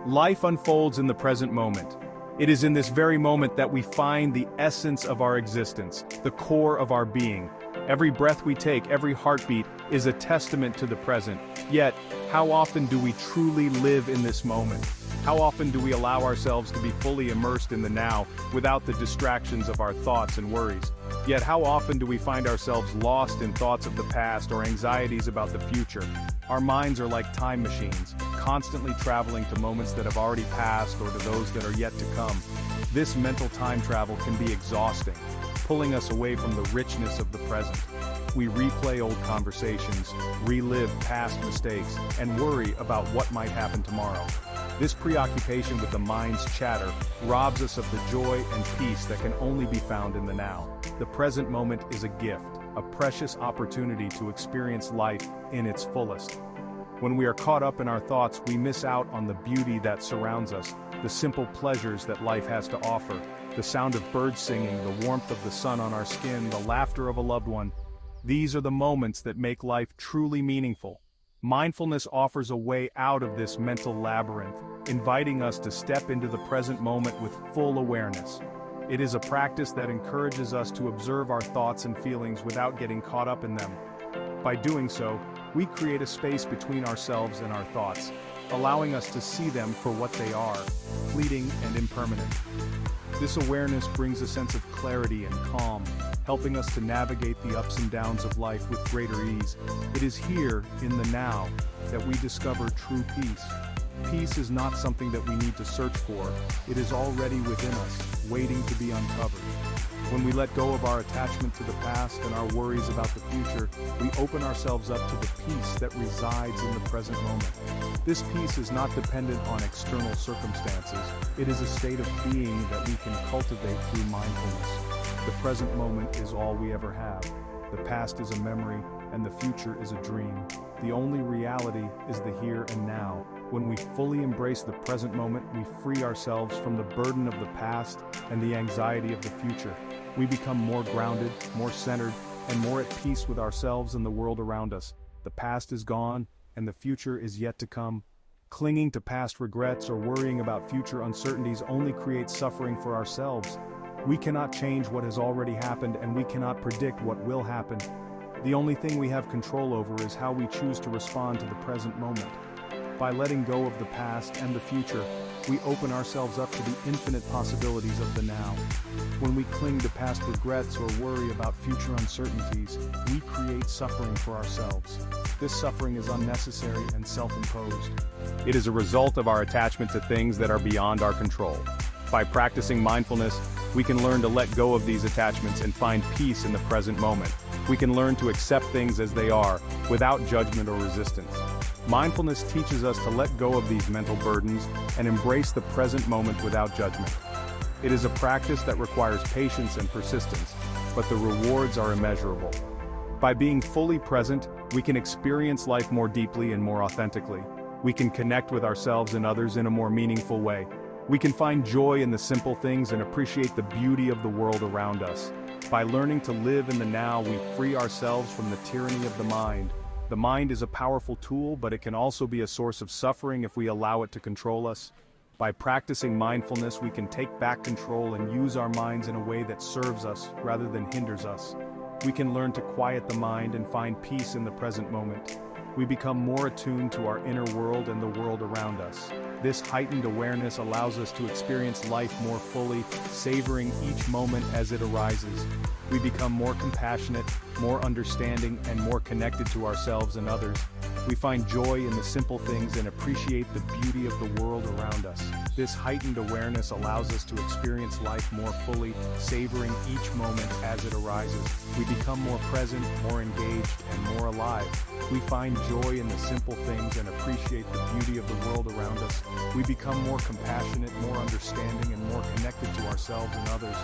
Life unfolds in the present moment. It is in this very moment that we find the essence of our existence, the core of our being. Every breath we take, every heartbeat, is a testament to the present. Yet, how often do we truly live in this moment? How often do we allow ourselves to be fully immersed in the now, without the distractions of our thoughts and worries? Yet how often do we find ourselves lost in thoughts of the past or anxieties about the future? Our minds are like time machines, constantly traveling to moments that have already passed or to those that are yet to come. This mental time travel can be exhausting, pulling us away from the richness of the present. We replay old conversations, relive past mistakes, and worry about what might happen tomorrow. This preoccupation with the mind's chatter robs us of the joy and peace that can only be found in the now. The present moment is a gift, a precious opportunity to experience life in its fullest. When we are caught up in our thoughts, we miss out on the beauty that surrounds us, the simple pleasures that life has to offer, the sound of birds singing, the warmth of the sun on our skin, the laughter of a loved one. These are the moments that make life truly meaningful. Mindfulness offers a way out of this mental labyrinth, inviting us to step into the present moment with full awareness. It is a practice that encourages us to observe our thoughts and feelings without getting caught up in them. By doing so, we create a space between ourselves and our thoughts, allowing us to see them for what they are, fleeting and impermanent. This awareness brings a sense of clarity and calm, helping us to navigate the ups and downs of life with greater ease. It is here, in the now, that we discover true peace. Peace is not something that we need to search for, it is already within us, waiting to be uncovered. When we let go of our attachment to the past and our worries about the future, we open ourselves up to the peace that resides in the present moment. This peace is not dependent on external circumstances, it is a state of being that we can cultivate through mindfulness. The present moment is all we ever have. The past is a memory, and the future is a dream. The only reality is the here and now. When we fully embrace the present moment, we free ourselves from the burden of the past and the anxiety of the future. We become more grounded, more centered, and more at peace with ourselves and the world around us. The past is gone, and the future is yet to come. Clinging to past regrets or worrying about future uncertainties only creates suffering for ourselves. We cannot change what has already happened, and we cannot predict what will happen. The only thing we have control over is how we choose to respond to the present moment. By letting go of the past and the future, we open ourselves up to the infinite possibilities of the now. When we cling to past regrets or worry about future uncertainties, we create suffering for ourselves. This suffering is unnecessary and self-imposed. It is a result of our attachment to things that are beyond our control. By practicing mindfulness, we can learn to let go of these attachments and find peace in the present moment. We can learn to accept things as they are, without judgment or resistance. Mindfulness teaches us to let go of these mental burdens and embrace the present moment without judgment. It is a practice that requires patience and persistence, but the rewards are immeasurable. By being fully present, we can experience life more deeply and more authentically. We can connect with ourselves and others in a more meaningful way. We can find joy in the simple things and appreciate the beauty of the world around us. By learning to live in the now, we free ourselves from the tyranny of the mind. The mind is a powerful tool, but it can also be a source of suffering if we allow it to control us. By practicing mindfulness, we can take back control and use our minds in a way that serves us rather than hinders us. We can learn to quiet the mind and find peace in the present moment. We become more attuned to our inner world and the world around us. This heightened awareness allows us to experience life more fully, savoring each moment as it arises. We become more compassionate, more understanding, and more connected to ourselves and others. We find joy in the simple things and appreciate the beauty of the world around us. This heightened awareness allows us to experience life more fully, savoring each moment as it arises. We become more present, more engaged, and more alive. We find joy in the simple things and appreciate the beauty of the world around us. We become more compassionate, more understanding, and more connected to ourselves and others.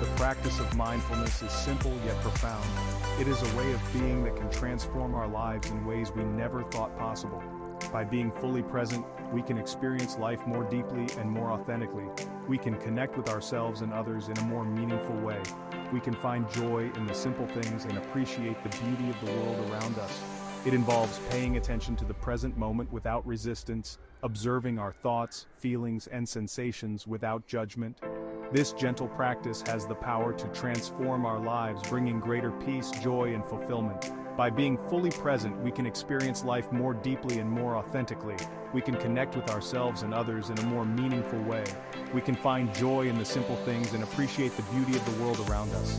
The practice of mindfulness is simple yet profound. It is a way of being that can transform our lives in ways we never thought possible. By being fully present, we can experience life more deeply and more authentically. We can connect with ourselves and others in a more meaningful way. We can find joy in the simple things and appreciate the beauty of the world around us. It involves paying attention to the present moment without resistance, observing our thoughts, feelings, and sensations without judgment. This gentle practice has the power to transform our lives, bringing greater peace, joy, and fulfillment. By being fully present, we can experience life more deeply and more authentically. We can connect with ourselves and others in a more meaningful way. We can find joy in the simple things and appreciate the beauty of the world around us.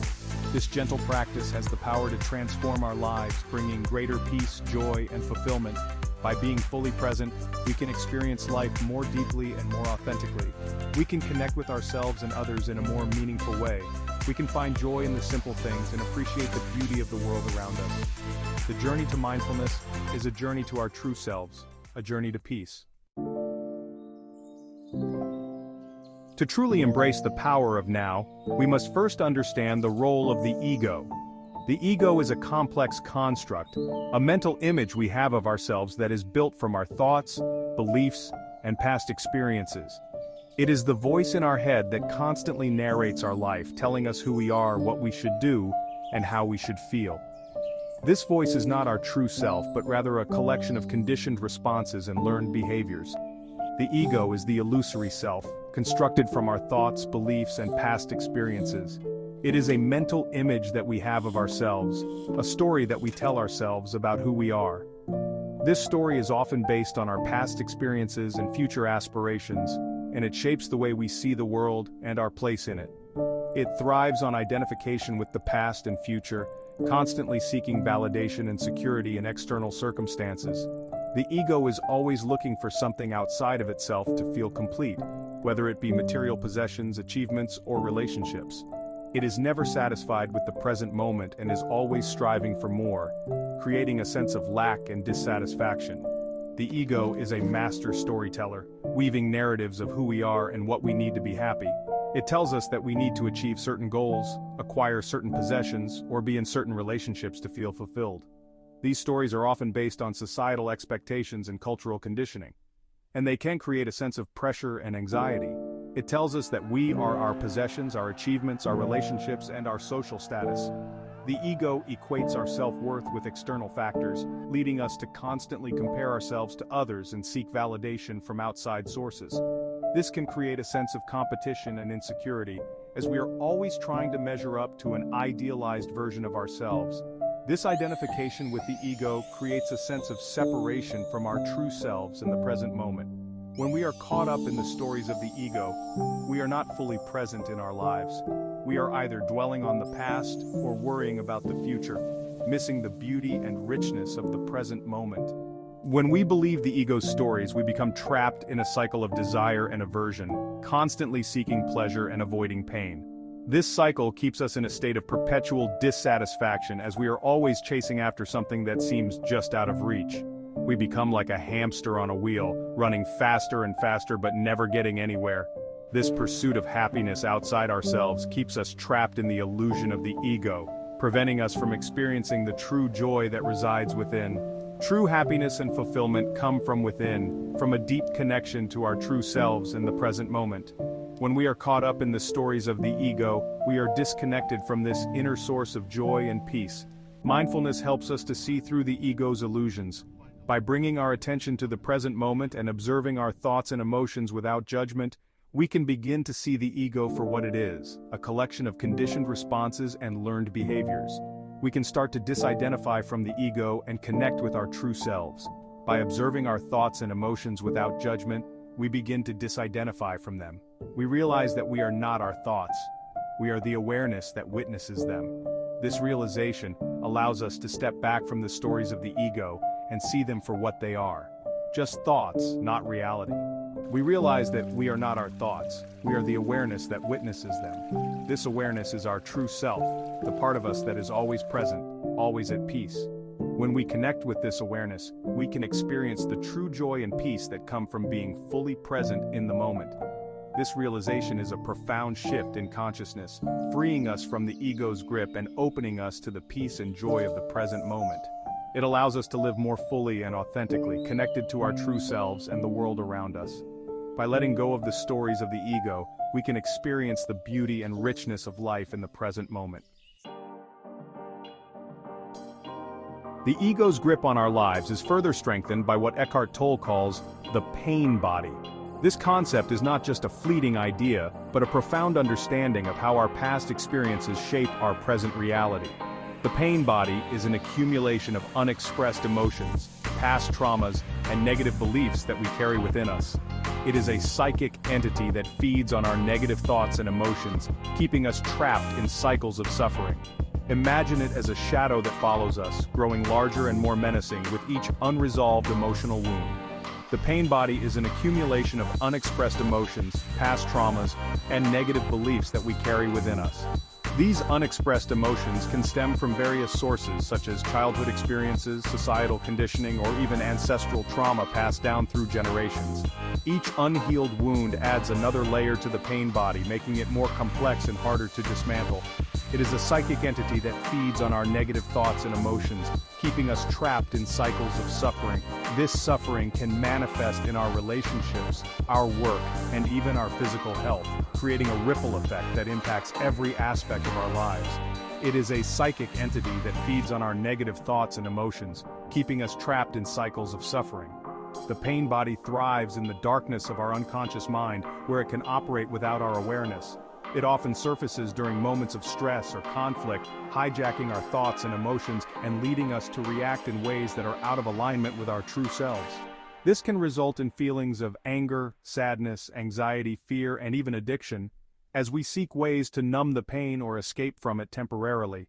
This gentle practice has the power to transform our lives, bringing greater peace, joy, and fulfillment. By being fully present, we can experience life more deeply and more authentically. We can connect with ourselves and others in a more meaningful way. We can find joy in the simple things and appreciate the beauty of the world around us. The journey to mindfulness is a journey to our true selves, a journey to peace. To truly embrace the power of now, we must first understand the role of the ego. The ego is a complex construct, a mental image we have of ourselves that is built from our thoughts, beliefs, and past experiences. It is the voice in our head that constantly narrates our life, telling us who we are, what we should do, and how we should feel. This voice is not our true self, but rather a collection of conditioned responses and learned behaviors. The ego is the illusory self, constructed from our thoughts, beliefs, and past experiences. It is a mental image that we have of ourselves, a story that we tell ourselves about who we are. This story is often based on our past experiences and future aspirations, and it shapes the way we see the world and our place in it. It thrives on identification with the past and future, constantly seeking validation and security in external circumstances. The ego is always looking for something outside of itself to feel complete, whether it be material possessions, achievements, or relationships. It is never satisfied with the present moment and is always striving for more, creating a sense of lack and dissatisfaction. The ego is a master storyteller, weaving narratives of who we are and what we need to be happy. It tells us that we need to achieve certain goals, acquire certain possessions, or be in certain relationships to feel fulfilled. These stories are often based on societal expectations and cultural conditioning, and they can create a sense of pressure and anxiety. It tells us that we are our possessions, our achievements, our relationships, and our social status. The ego equates our self-worth with external factors, leading us to constantly compare ourselves to others and seek validation from outside sources. This can create a sense of competition and insecurity, as we are always trying to measure up to an idealized version of ourselves. This identification with the ego creates a sense of separation from our true selves in the present moment. When we are caught up in the stories of the ego, we are not fully present in our lives. We are either dwelling on the past or worrying about the future, missing the beauty and richness of the present moment. When we believe the ego's stories, we become trapped in a cycle of desire and aversion, constantly seeking pleasure and avoiding pain. This cycle keeps us in a state of perpetual dissatisfaction as we are always chasing after something that seems just out of reach. We become like a hamster on a wheel, running faster and faster but never getting anywhere. This pursuit of happiness outside ourselves keeps us trapped in the illusion of the ego, preventing us from experiencing the true joy that resides within. True happiness and fulfillment come from within, from a deep connection to our true selves in the present moment. When we are caught up in the stories of the ego, we are disconnected from this inner source of joy and peace. Mindfulness helps us to see through the ego's illusions. By bringing our attention to the present moment and observing our thoughts and emotions without judgment, we can begin to see the ego for what it is, a collection of conditioned responses and learned behaviors. We can start to disidentify from the ego and connect with our true selves. By observing our thoughts and emotions without judgment, we begin to disidentify from them. We realize that we are not our thoughts. We are the awareness that witnesses them. This realization allows us to step back from the stories of the ego and see them for what they are. Just thoughts, not reality. We realize that we are not our thoughts. We are the awareness that witnesses them. This awareness is our true self, the part of us that is always present, always at peace. When we connect with this awareness, we can experience the true joy and peace that come from being fully present in the moment. This realization is a profound shift in consciousness, freeing us from the ego's grip and opening us to the peace and joy of the present moment. It allows us to live more fully and authentically, connected to our true selves and the world around us. By letting go of the stories of the ego, we can experience the beauty and richness of life in the present moment. The ego's grip on our lives is further strengthened by what Eckhart Tolle calls the pain body. This concept is not just a fleeting idea, but a profound understanding of how our past experiences shape our present reality. The pain body is an accumulation of unexpressed emotions, past traumas, and negative beliefs that we carry within us. It is a psychic entity that feeds on our negative thoughts and emotions, keeping us trapped in cycles of suffering. Imagine it as a shadow that follows us, growing larger and more menacing with each unresolved emotional wound. The pain body is an accumulation of unexpressed emotions, past traumas, and negative beliefs that we carry within us. These unexpressed emotions can stem from various sources such as childhood experiences, societal conditioning, or even ancestral trauma passed down through generations. Each unhealed wound adds another layer to the pain body, making it more complex and harder to dismantle. It is a psychic entity that feeds on our negative thoughts and emotions, keeping us trapped in cycles of suffering. This suffering can manifest in our relationships, our work, and even our physical health, creating a ripple effect that impacts every aspect of our lives. It is a psychic entity that feeds on our negative thoughts and emotions, keeping us trapped in cycles of suffering. The pain body thrives in the darkness of our unconscious mind, where it can operate without our awareness. It often surfaces during moments of stress or conflict, hijacking our thoughts and emotions and leading us to react in ways that are out of alignment with our true selves. This can result in feelings of anger, sadness, anxiety, fear, and even addiction, as we seek ways to numb the pain or escape from it temporarily.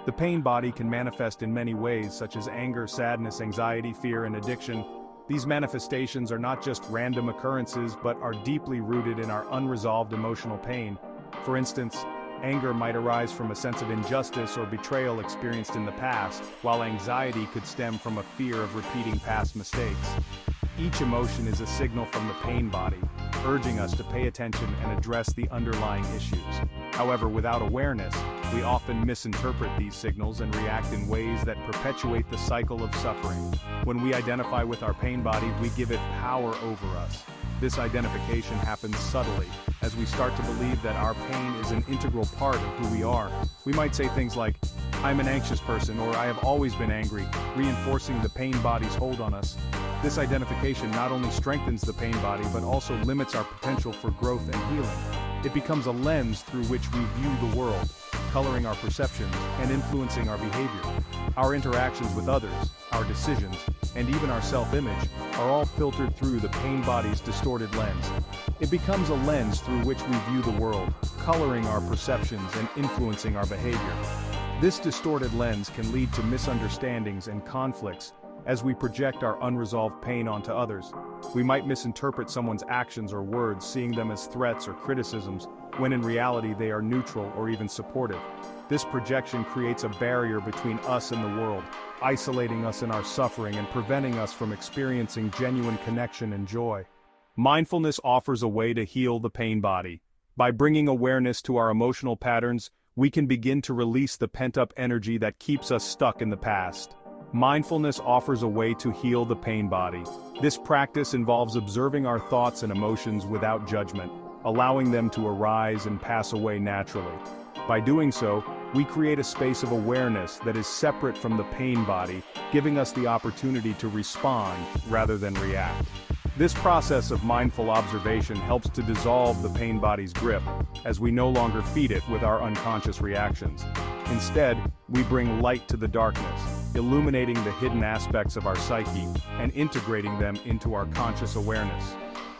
The pain body can manifest in many ways, such as anger, sadness, anxiety, fear, and addiction. These manifestations are not just random occurrences, but are deeply rooted in our unresolved emotional pain. For instance, anger might arise from a sense of injustice or betrayal experienced in the past, while anxiety could stem from a fear of repeating past mistakes. Each emotion is a signal from the pain body, urging us to pay attention and address the underlying issues. However, without awareness, we often misinterpret these signals and react in ways that perpetuate the cycle of suffering. When we identify with our pain body, we give it power over us. This identification happens subtly, as we start to believe that our pain is an integral part of who we are. We might say things like, "I'm an anxious person," or "I have always been angry," reinforcing the pain body's hold on us. This identification not only strengthens the pain body, but also limits our potential for growth and healing. It becomes a lens through which we view the world, coloring our perceptions and influencing our behavior. Our interactions with others, our decisions, and even our self-image are all filtered through the pain body's distorted lens. It becomes a lens through which we view the world, coloring our perceptions and influencing our behavior. This distorted lens can lead to misunderstandings and conflicts as we project our unresolved pain onto others. We might misinterpret someone's actions or words, seeing them as threats or criticisms, when in reality they are neutral or even supportive. This projection creates a barrier between us and the world, isolating us in our suffering and preventing us from experiencing genuine connection and joy. Mindfulness offers a way to heal the pain body. By bringing awareness to our emotional patterns, we can begin to release the pent-up energy that keeps us stuck in the past. Mindfulness offers a way to heal the pain body. This practice involves observing our thoughts and emotions without judgment, allowing them to arise and pass away naturally. By doing so, we create a space of awareness that is separate from the pain body, giving us the opportunity to respond rather than react. This process of mindful observation helps to dissolve the pain body's grip, as we no longer feed it with our unconscious reactions. Instead, we bring light to the darkness, illuminating the hidden aspects of our psyche and integrating them into our conscious awareness.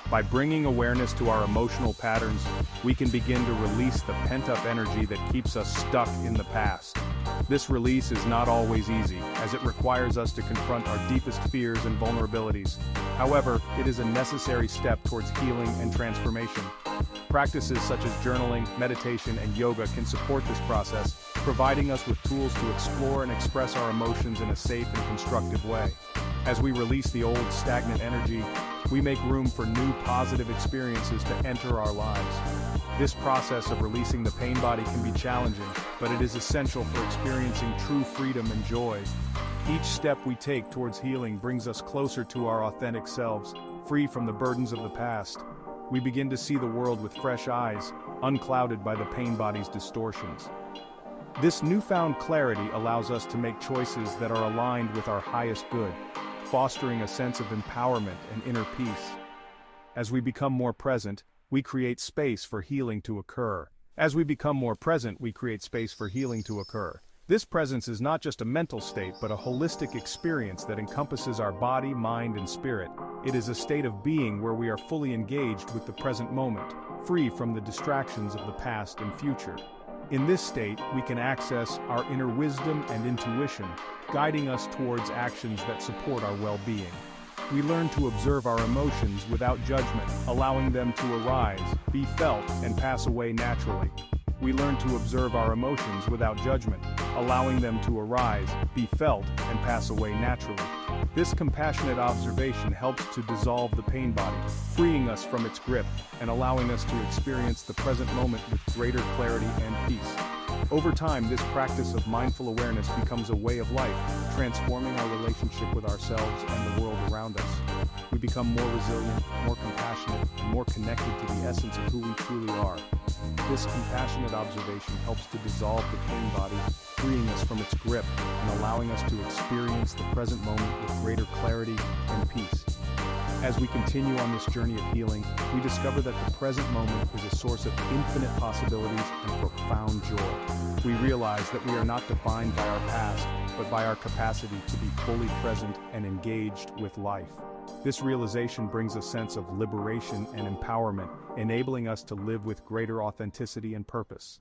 By bringing awareness to our emotional patterns, we can begin to release the pent-up energy that keeps us stuck in the past. This release is not always easy, as it requires us to confront our deepest fears and vulnerabilities. However, it is a necessary step towards healing and transformation. Practices such as journaling, meditation, and yoga can support this process, providing us with tools to explore and express our emotions in a safe and constructive way. As we release the old, stagnant energy, we make room for new, positive experiences to enter our lives. This process of releasing the pain body can be challenging, but it is essential for experiencing true freedom and joy. Each step we take towards healing brings us closer to our authentic selves, free from the burdens of the past. We begin to see the world with fresh eyes, unclouded by the pain body's distortions. This newfound clarity allows us to make choices that are aligned with our highest good, fostering a sense of empowerment and inner peace. As we become more present, we create space for healing to occur. As we become more present, we create space for healing to occur. This presence is not just a mental state but a holistic experience that encompasses our body, mind, and spirit. It is a state of being where we are fully engaged with the present moment, free from the distractions of the past and future. In this state, we can access our inner wisdom and intuition, guiding us towards actions that support our well-being. We learn to observe our emotions without judgment, allowing them to arise, be felt, and pass away naturally. We learn to observe our emotions without judgment, allowing them to arise, be felt, and pass away naturally. This compassionate observation helps to dissolve the pain body, freeing us from its grip and allowing us to experience the present moment with greater clarity and peace. Over time, this practice of mindful awareness becomes a way of life, transforming our relationship with ourselves and the world around us. We become more resilient, more compassionate, and more connected to the essence of who we truly are. This compassionate observation helps to dissolve the pain body, freeing us from its grip and allowing us to experience the present moment with greater clarity and peace. As we continue on this journey of healing, we discover that the present moment is a source of infinite possibilities and profound joy. We realize that we are not defined by our past, but by our capacity to be fully present and engaged with life. This realization brings a sense of liberation and empowerment, enabling us to live with greater authenticity and purpose.